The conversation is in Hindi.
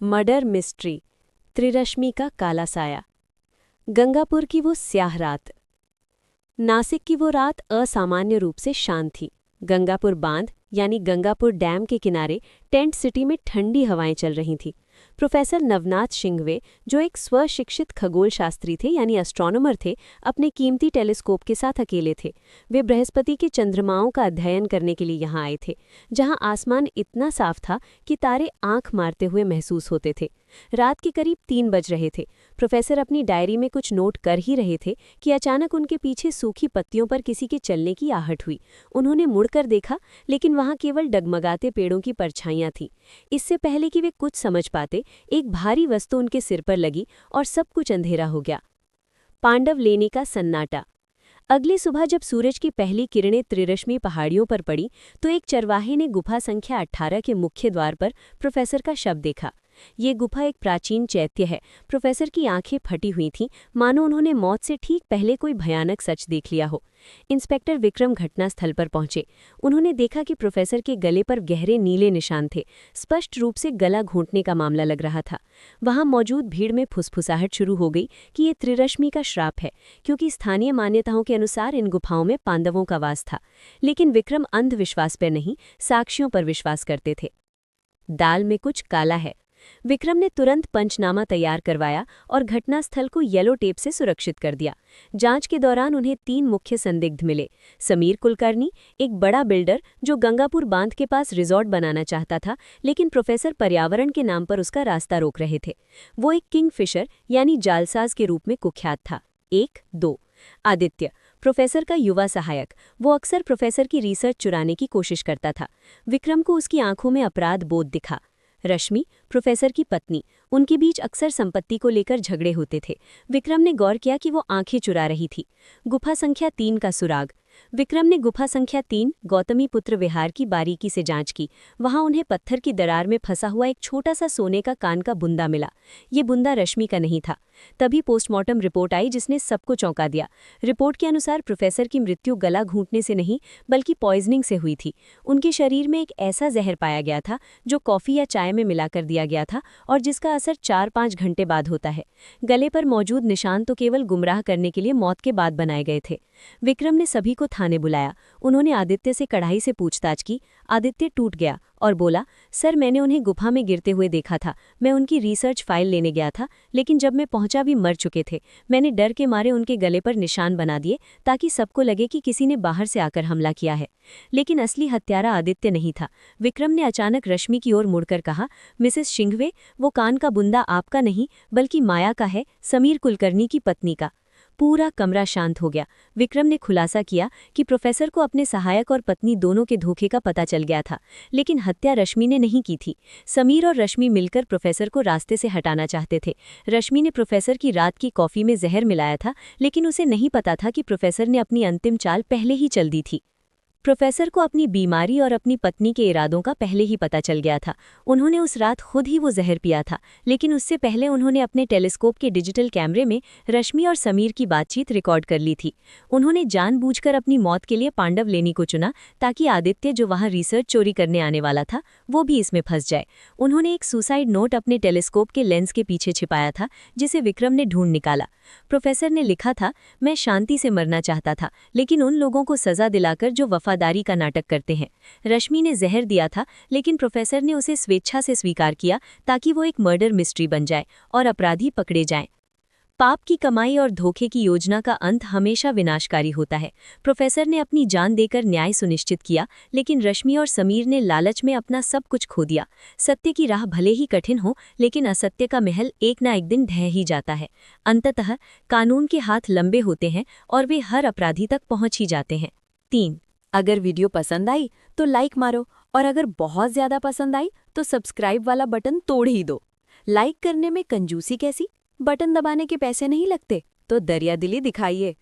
मर्डर मिस्ट्री, त्रिरश्मि का काला साया। गंगापुर की वो स्याह रात। नासिक की वो रात असामान्य रूप से शांत थी। गंगापुर बांध यानी गंगापुर डैम के किनारे टेंट सिटी में ठंडी हवाएं चल रही थीं। प्रोफेसर नवनाथ शिंगवे, जो एक स्वशिक्षित खगोल शास्त्री थे यानी एस्ट्रोनॉमर थे, अपने कीमती टेलीस्कोप के साथ अकेले थे। वे बृहस्पति के चंद्रमाओं का अध्ययन करने के लिए यहाँ आए थे, जहाँ आसमान इतना साफ था कि तारे आंख मारते हुए महसूस होते थे। रात के करीब 3 बज रहे थे। प्रोफेसर अपनी डायरी में कुछ नोट कर ही रहे थे कि अचानक उनके पीछे सूखी पत्तियों पर किसी के चलने की आहट हुई। उन्होंने मुड़कर देखा, लेकिन वहां केवल डगमगाते पेड़ों की परछाइयां थीं। इससे पहले कि वे कुछ समझ पाते, एक भारी वस्तु उनके सिर पर लगी और सब कुछ अंधेरा हो गया। पांडव लेनी का सन्नाटा। अगली सुबह जब सूरज की पहली किरणें त्रिरश्मि पहाड़ियों पर पड़ी, तो एक चरवाहे ने गुफा संख्या 18 के मुख्य द्वार पर प्रोफेसर का शव देखा। ये गुफा एक प्राचीन चैत्य है। प्रोफेसर की आंखें फटी हुई थीं, मानो उन्होंने मौत से ठीक पहले कोई भयानक सच देख लिया हो। इंस्पेक्टर विक्रम घटनास्थल पर पहुंचे। उन्होंने देखा कि प्रोफेसर के गले पर गहरे नीले निशान थे। स्पष्ट रूप से गला घोंटने का मामला लग रहा था। वहां मौजूद भीड़ में फुसफुसाहट शुरू हो गई कि ये त्रिरश्मि का श्राप है, क्योंकि स्थानीय मान्यताओं के अनुसार इन गुफाओं में पांडवों का वास था। लेकिन विक्रम अंधविश्वास पर नहीं, साक्ष्यों पर विश्वास करते थे। दाल में कुछ काला है। विक्रम ने तुरंत पंचनामा तैयार करवाया और घटनास्थल को येलो टेप से सुरक्षित कर दिया। जांच के दौरान उन्हें 3 मुख्य संदिग्ध मिले। समीर कुलकर्णी, एक बड़ा बिल्डर जो गंगापुर बांध के पास रिजॉर्ट बनाना चाहता था, लेकिन प्रोफेसर पर्यावरण के नाम पर उसका रास्ता रोक रहे थे। वो एक किंगफिशर यानी जालसाज के रूप में कुख्यात था। 2 आदित्य, प्रोफेसर का युवा सहायक। वो अक्सर प्रोफेसर की रिसर्च चुराने की कोशिश करता था। विक्रम को उसकी आंखों में अपराध बोध दिखा। रश्मि, प्रोफेसर की पत्नी। उनके बीच अक्सर संपत्ति को लेकर झगड़े होते थे। विक्रम ने गौर किया कि वो आंखें चुरा रही थी। गुफा संख्या 3 का सुराग। विक्रम ने गुफा संख्या 3 गौतमी पुत्र विहार की बारीकी से जांच की। वहां उन्हें पत्थर की दरार में फंसा हुआ एक छोटा सा सोने का कान का बुंदा मिला। ये बुंदा रश्मि का नहीं था। तभी पोस्टमार्टम रिपोर्ट आई, जिसने सबको चौंका दिया। रिपोर्ट के अनुसार प्रोफेसर की मृत्यु गला घूंटने से नहीं, बल्कि पॉइजनिंग से हुई थी। उनके शरीर में एक ऐसा जहर पाया गया था जो कॉफी या चाय में मिलाकर दिया गया था और जिसका असर 4-5 घंटे बाद होता है। गले पर मौजूद निशान तो केवल गुमराह करने के लिए मौत के बाद बनाए गए थे। विक्रम ने सभी को थाने बुलाया। उन्होंने आदित्य से कड़ाई से पूछताछ की। आदित्य टूट गया और बोला, सर, मैंने उन्हें गुफा में गिरते हुए देखा था। मैं उनकी रिसर्च फाइल लेने गया था, लेकिन जब मैं पहुंचा भी मर चुके थे। मैंने डर के मारे उनके गले पर निशान बना दिए ताकि सबको लगे कि किसी ने बाहर से आकर हमला किया है। लेकिन असली हत्यारा आदित्य नहीं था। विक्रम ने अचानक रश्मि की ओर मुड़कर कहा, मिसेस शिंगवे, वो कान का बुंदा आपका नहीं, बल्कि माया का है, समीर कुलकर्णी की पत्नी का। पूरा कमरा शांत हो गया। विक्रम ने खुलासा किया कि प्रोफेसर को अपने सहायक और पत्नी दोनों के धोखे का पता चल गया था, लेकिन हत्या रश्मि ने नहीं की थी। समीर और रश्मि मिलकर प्रोफेसर को रास्ते से हटाना चाहते थे। रश्मि ने प्रोफेसर की रात की कॉफी में जहर मिलाया था, लेकिन उसे नहीं पता था कि प्रोफेसर ने अपनी अंतिम चाल पहले ही चल दी थी। प्रोफेसर को अपनी बीमारी और अपनी पत्नी के इरादों का पहले ही पता चल गया था। उन्होंने उस रात खुद ही वो जहर पिया था, लेकिन उससे पहले उन्होंने अपने टेलीस्कोप के डिजिटल कैमरे में रश्मि और समीर की बातचीत रिकॉर्ड कर ली थी। उन्होंने जानबूझकर अपनी मौत के लिए पांडव लेनी को चुना, ताकि आदित्य, जो वहां रिसर्च चोरी करने आने वाला था, वो भी इसमें फंस जाए। उन्होंने एक सुसाइड नोट अपने टेलीस्कोप के लेंस के पीछे छिपाया था, जिसे विक्रम ने ढूंढ निकाला। प्रोफेसर ने लिखा था, मैं शांति से मरना चाहता था, लेकिन उन लोगों को सजा दिलाकर जो वफादारी का नाटक करते हैं। रश्मि ने जहर दिया था, लेकिन प्रोफेसर ने उसे स्वेच्छा से स्वीकार किया ताकि वो एक मर्डर मिस्ट्री बन जाए और अपराधी पकड़े जाएं। पाप की कमाई और धोखे की योजना का अंत हमेशा विनाशकारी होता है। प्रोफेसर ने अपनी जान देकर न्याय सुनिश्चित किया, लेकिन रश्मि और समीर ने लालच में अपना सब कुछ खो दिया। सत्य की राह भले ही कठिन हो, लेकिन असत्य का महल एक ना एक दिन ढह ही जाता है। अंततः कानून के हाथ लंबे होते हैं और वे हर अपराधी तक पहुंच ही जाते हैं। 3 अगर वीडियो पसंद आई तो लाइक मारो, और अगर बहुत ज्यादा पसंद आई तो सब्सक्राइब वाला बटन तोड़ ही दो। लाइक करने में कंजूसी कैसी? बटन दबाने के पैसे नहीं लगते, तो दरियादिली दिखाइए।